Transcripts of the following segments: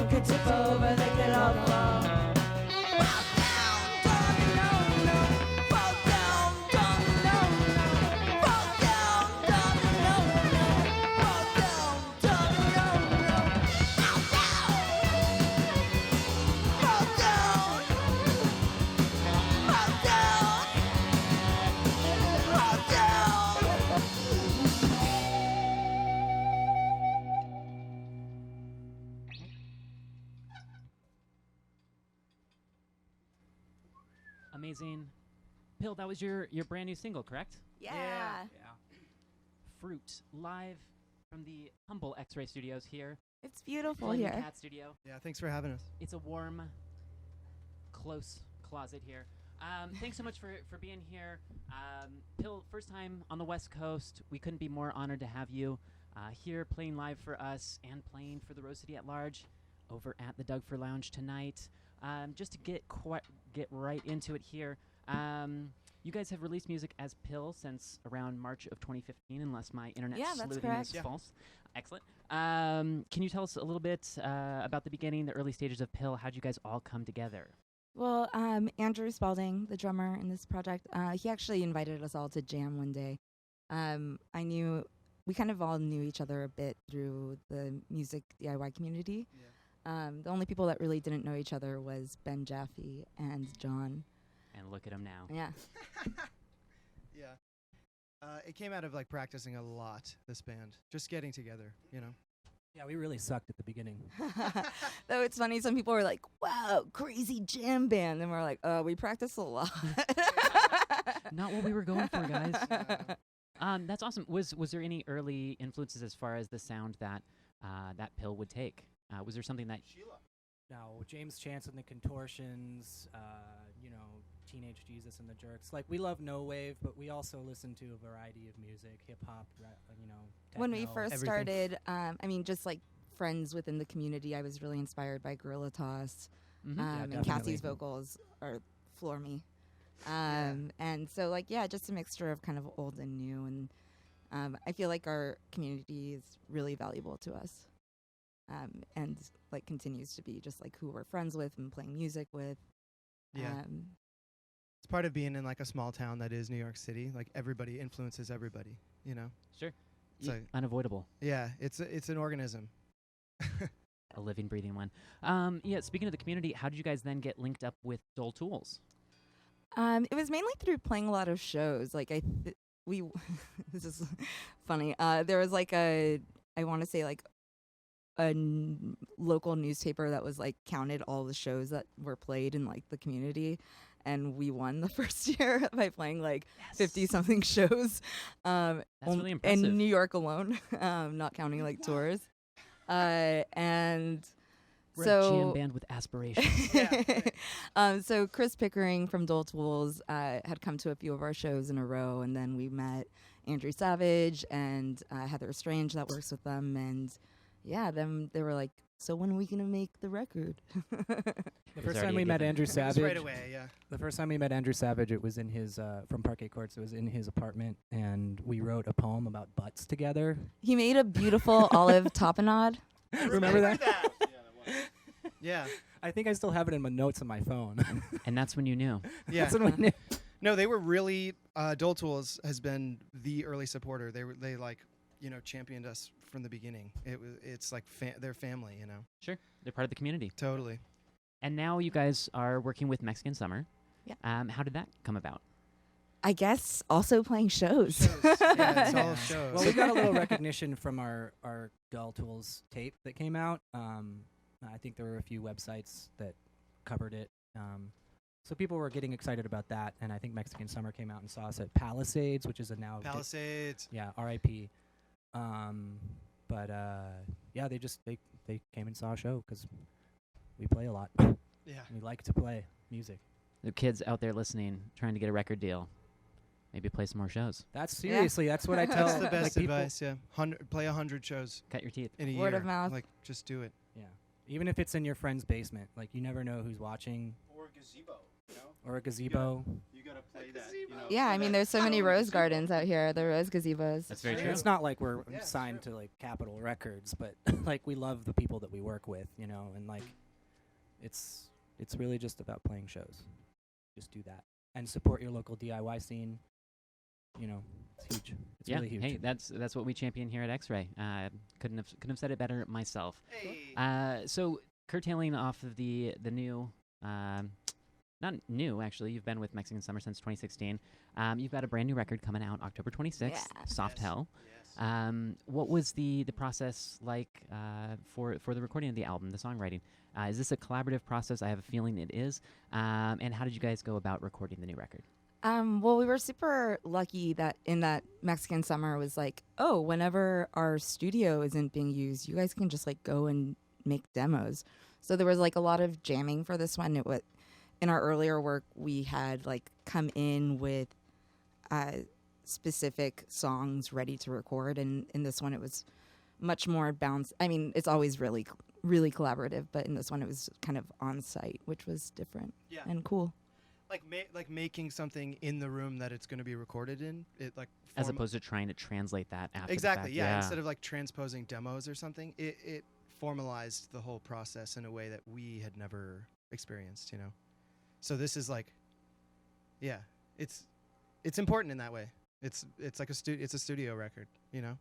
one could tip over, they could all fall. Fall down, domino, fall down, domino, fall down, domino, fall down, domino, fall down, fall down, fall down, fall down. Amazing. Pill, that was your brand new single, correct? Yeah. Fruit, live from the humble X-Ray Studios here. It's beautiful Flaming here. Cat Studio. Yeah, thanks for having us. It's a warm, close closet here. Thanks so much for being here. Pill, first time on the West Coast. We couldn't be more honored to have you here playing live for us and playing for the Rose City at large over at the Doug Fir Lounge tonight. Just to get right into it here, you guys have released music as Pill since around March of 2015, unless my internet Yeah, that's sleuthing correct. is Yeah. false. Excellent. Can you tell us a little bit about the beginning, the early stages of Pill? How'd you guys all come together? Well, Andrew Spalding, the drummer in this project, he actually invited us all to jam one day. We kind of all knew each other a bit through the music DIY community. Yeah. The only people that really didn't know each other was Ben Jaffe and John. And look at him now. Yeah. Yeah. It came out of like practicing a lot, this band. Just getting together, you know. Yeah, we really sucked at the beginning. Though it's funny, some people were like, wow, crazy jam band. And we're like, we practice a lot. Not what we were going for, guys. Yeah. That's awesome. Was there any early influences as far as the sound that that Pill would take? Was there something that Now, James Chance and the Contortions, Teenage Jesus and the Jerks. Like, we love no wave, but we also listen to a variety of music, hip hop, When we techno, first everything. started, just like friends within the community, I was really inspired by Gorilla Toss. Mhm. And definitely. Cassie's vocals are floor me. And so, just a mixture of kind of old and new. And I feel like our community is really valuable to us. And like continues to be just like who we're friends with and playing music with. Yeah. It's part of being in like a small town that is New York City. Like everybody influences everybody, you know? Sure. So Unavoidable. yeah, it's an organism. A living, breathing one. Speaking of the community, how did you guys then get linked up with Dull Tools? It was mainly through playing a lot of shows. Like this is funny. There was like I want to say like a local newspaper that was like counted all the shows that were played in like the community, and we won the first year by playing like 50 something shows. That's really impressive. in New York alone, not counting like tours. And We're so a jam band with aspirations. So Chris Pickering from Dull Tools had come to a few of our shows in a row, and then we met Andrew Savage and Heather Strange that works with them, and then they were like, so when are we gonna make the record? The first already time a we met given. Andrew It was Savage, right away, yeah. the first time we met Andrew Savage, it was in his from Parquet Courts. It was in his apartment, and we wrote a poem about butts together. He made a beautiful olive tapenade. Remember that? Yeah. I think I still have it in my notes on my phone. And that's when you knew. Yeah. That's when we knew. No, they were really Dull Tools has been the early supporter. They championed us from the beginning. It's like their family, you know. Sure. They're part of the community. Totally. And now you guys are working with Mexican Summer. Yeah. How did that come about? I guess also playing shows. Yeah, it's all shows. Well, we got a little recognition from our Dull Tools tape that came out. I think there were a few websites that covered it. So people were getting excited about that, and I think Mexican Summer came out and saw us at Palisades, which is a now Palisades. R.I.P. They came and saw a show because we play a lot. Yeah. We like to play music. The kids out there listening, trying to get a record deal, maybe play some more shows. That's seriously, that's what I tell. That's the like, best people. advice, yeah. Play 100 shows Cut your teeth. in a year. Word of mouth. Like, just do it. Yeah, even if it's in your friend's basement, like you never know who's watching. Or a gazebo, you know? Or a gazebo. You You gotta play that. You know, Yeah, play I mean, that there's so many tone. rose gardens out here. The rose gazebos. That's very And true. it's not like we're Yeah, it's signed true. to like Capitol Records, but like we love the people that we work with, you know, and like it's really just about playing shows. Just do that and support your local DIY scene. You know, it's huge. It's Yeah. really huge. Hey, that's what we champion here at X-Ray. Couldn't have said it better myself. Hey. So curtailing off of the new, not new actually. You've been with Mexican Summer since 2016. You've got a brand new record coming out October 26th. Yeah. Soft Yes. Hell. Yes. What was the process like for the recording of the album, the songwriting? Is this a collaborative process? I have a feeling it is. And how did you guys go about recording the new record? Well, we were super lucky that in that Mexican Summer was like, oh, whenever our studio isn't being used, you guys can just like go and make demos. So there was like a lot of jamming for this one. In our earlier work, we had like come in with specific songs ready to record, and in this one it was much more balanced. I mean, it's always really collaborative, but in this one it was kind of on site, which was different Yeah. and cool. Like making something in the room that it's going to be recorded in. It like As opposed to trying to translate that after exactly, the fact. yeah. Instead of like transposing demos or something, it formalized the whole process in a way that we had never experienced, you know. So this is like, yeah, it's important in that way. It's like it's a studio record, you know.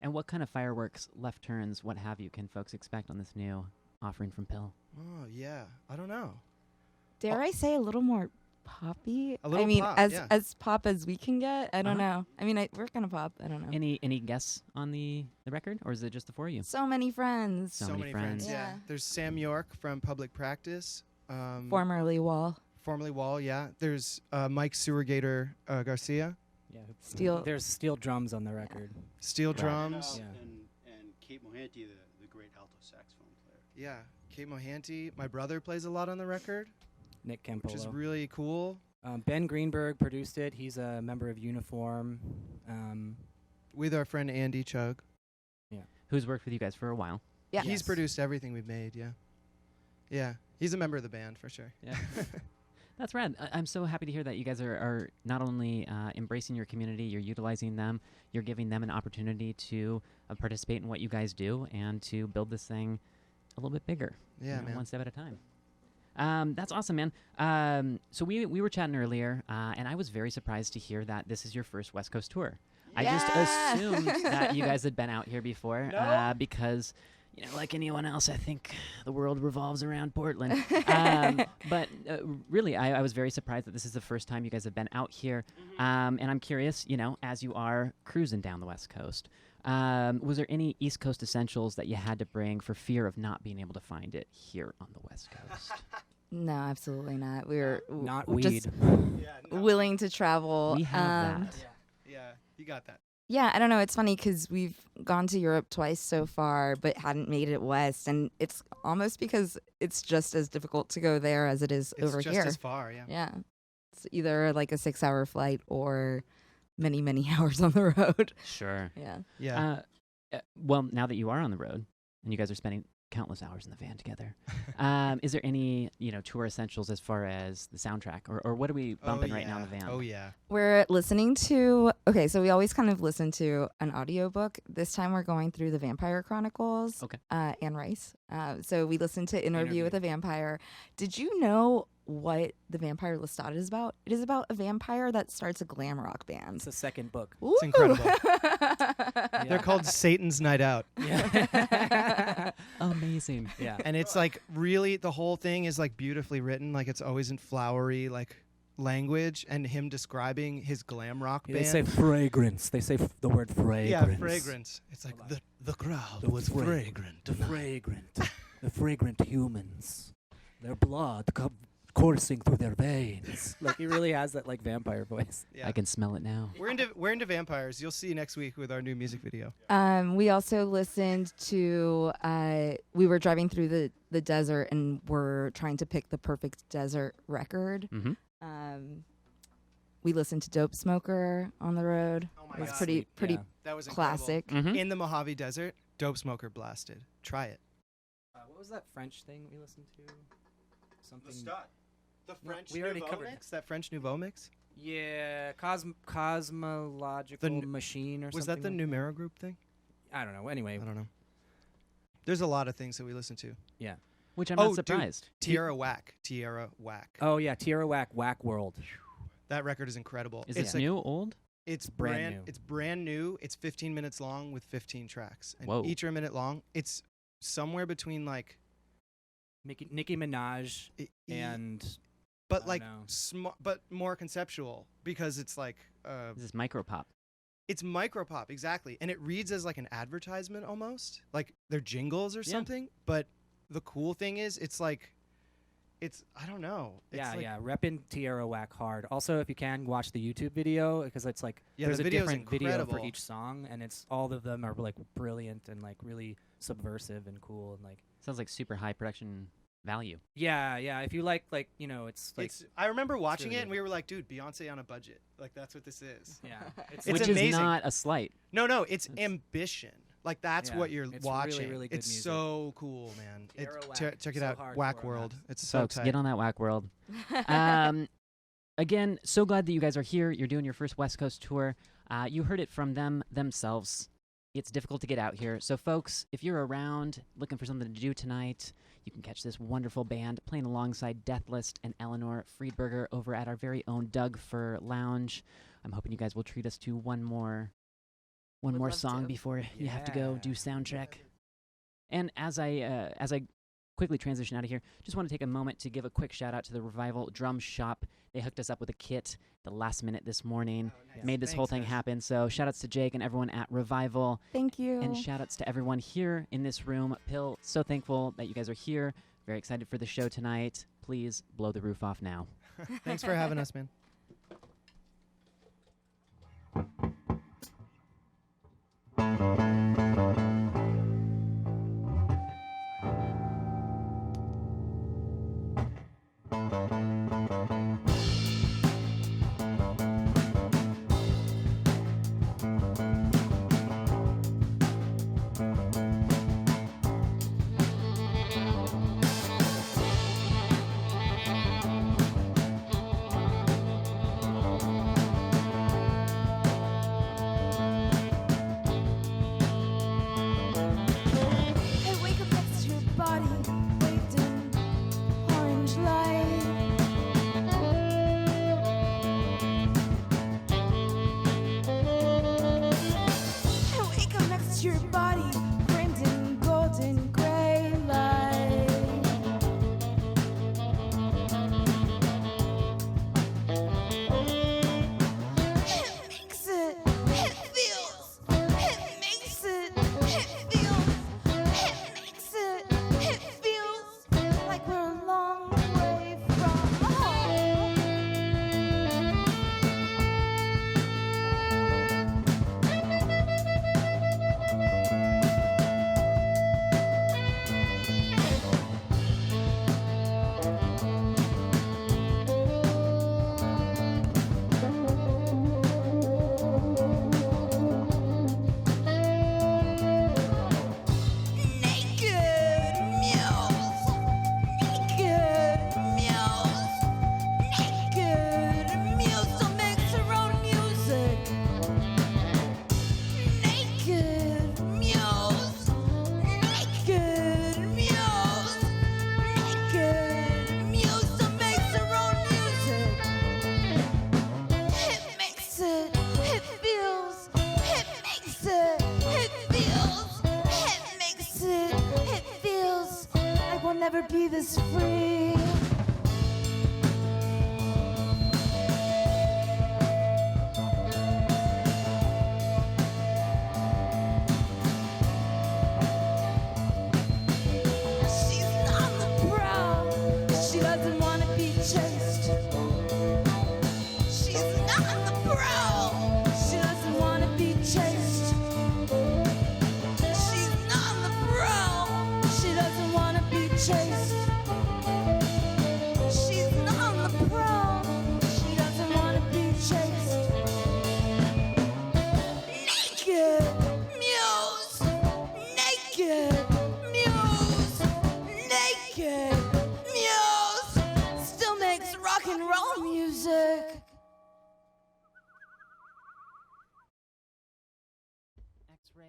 And what kind of fireworks, left turns, what have you, can folks expect on this new offering from Pill? Oh yeah, I don't know. Dare I say a little more poppy? A little I mean, pop, as yeah. as pop as we can get. I don't Uh-huh. know. I mean, we're gonna pop. I don't know. Any guests on the record, or is it just the four of you? So many friends. So many friends. Yeah. Yeah. There's Sam York from Public Practice. Formerly Wall. Formerly Wall, yeah. There's Mike Sewergator Garcia. Yeah. Steel. There's steel drums on the record. Steel Right. drums. Yeah. And Kate Mohanty, the great alto saxophone player. Yeah. Kate Mohanty. My brother plays a lot on the record, Nick which is Campolo. really cool. Ben Greenberg produced it. He's a member of Uniform. With our friend Andy Chug. Who's worked with you guys for a while? Yeah. He's Yes. produced everything we've made, yeah. Yeah. He's a member of the band for sure. Yeah. That's rad. I'm so happy to hear that you guys are not only embracing your community, you're utilizing them, you're giving them an opportunity to participate in what you guys do and to build this thing a little bit bigger. Yeah, man. One step at a time. That's awesome, man. So we were chatting earlier, and I was very surprised to hear that this is your first West Coast tour. I just Yeah. assumed that you guys had been out here before because, you know, like anyone else, I think the world revolves around Portland. But really, I was very surprised that this is the first time you guys have been out here. And I'm curious, you know, as you are cruising down the West Coast, was there any East Coast essentials that you had to bring for fear of not being able to find it here on the West Coast? No, absolutely not. We were Not we're weed. just Yeah, willing to travel. We have that. Yeah, you got that. Yeah, I don't know. It's funny because we've gone to Europe twice so far, but hadn't made it west, and it's almost because it's just as difficult to go there as it is It's over just here. as far, yeah. Yeah, it's either like a 6-hour flight or many hours on the road. Sure. Yeah. Yeah. Well, now that you are on the road and you guys are spending countless hours in the van together, is there any, you know, tour essentials as far as the soundtrack, or what are we bumping right now in the van? Oh yeah. We're listening to, okay, so we always kind of listen to an audiobook. This time we're going through the Vampire Chronicles, Okay. Anne Rice. So we listened to Interview with a Vampire. Did you know what the Vampire Lestat is about? It is about a vampire that starts a glam rock band. It's the second book. It's incredible. Yeah. They're called Satan's Night Out. Yeah. Amazing. Yeah. And it's like really the whole thing is like beautifully written, like it's always in flowery like language, and him describing his glam rock They band. say fragrance. They say the word fragrance. yeah, fragrance. It's like Hold on. the crowd The was fragrant. fragrant. The tonight. fragrant. The fragrant humans. Their blood coursing through their veins. Like he really has that like vampire voice. Yeah. I can smell it now. We're into vampires. You'll see next week with our new music video. We also listened to, we were driving through the desert and we're trying to pick the perfect desert record. Mm-hmm. We listened to Dope Smoker on the road. Oh my It was God. pretty Yeah. That was classic. Mm-hmm. In the Mojave Desert, Dope Smoker blasted. Try it. What was that French thing we listened to? Something. Lestat. The French we already Nouveau covered mix? That French Nouveau mix? Yeah, cosmological machine or Was something. that the like Numero group thing? I don't know. Anyway, I don't know. There's a lot of things that we listen to. yeah. Which I'm Oh, not dude. surprised. Tierra Whack. Tierra Whack. Oh yeah, Tierra Whack World. That record is incredible. Is it's it new, old? It's brand new. It's brand new. It's 15 minutes long with 15 tracks. And Whoa. each are a minute long. It's somewhere between like Nicki Minaj and but I like don't know. but more conceptual because it's like Is this micropop? it's micropop exactly, and it reads as like an advertisement almost, like they're jingles or Yeah. something. But the cool thing is, it's like, it's I don't know. It's Yeah, like, yeah, reppin' Tierra Whack hard. Also, if you can, watch the YouTube video because it's like Yeah, there's the a video's different video for incredible. each song, and it's all of them are like brilliant and like really subversive and cool and like Sounds like super high production value. yeah. If you like it's like I remember watching really it and good. we were like, dude, Beyonce on a budget. Like that's what this is. yeah, It's Which is amazing. not a slight. No, it's It's- ambition. Like that's Yeah, what you're it's really, watching. really good it's music. so cool, man. Tierra Whack, Check it so out, hardcore Whack and World. nuts. It's so Folks, tight. get on that whack world. Again, so glad that you guys are here. You're doing your first West Coast tour. You heard it from them themselves. It's difficult to get out here. So, folks, if you're around looking for something to do tonight, you can catch this wonderful band playing alongside Deathlist and Eleanor Friedberger over at our very own Doug Fur Lounge. I'm hoping you guys will treat us to one more Would love song to. before you have to go Yeah. do sound check. And as I quickly transition out of here, just want to take a moment to give a quick shout out to the Revival Drum Shop. They hooked us up with a kit the last minute this morning, made this whole thing happen. So shout outs to Jake and everyone at Revival, Thank you. and shout outs to everyone here in this room. Pill, so thankful that you guys are here. Very excited for the show tonight. Please blow the roof off now. Thanks for having us, man. I wake up next to your body, bathed in orange light. I wake up next to your body, framed in golden gray light. It makes it feels, it makes it feels. It feels like we're a long way from home. Naked meals, naked meals, naked meals. So makes her own music. Naked meals, naked meals, naked meals. So makes her own music. It makes it, it feels, it makes it, it feels, it makes it feels like we'll never be this free. She's on the prowl, she doesn't want to be chased. She's not on the prowl. She doesn't want to be chased. She's not on the prowl. She doesn't want to be chased.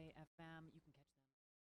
XRAY FM. You can catch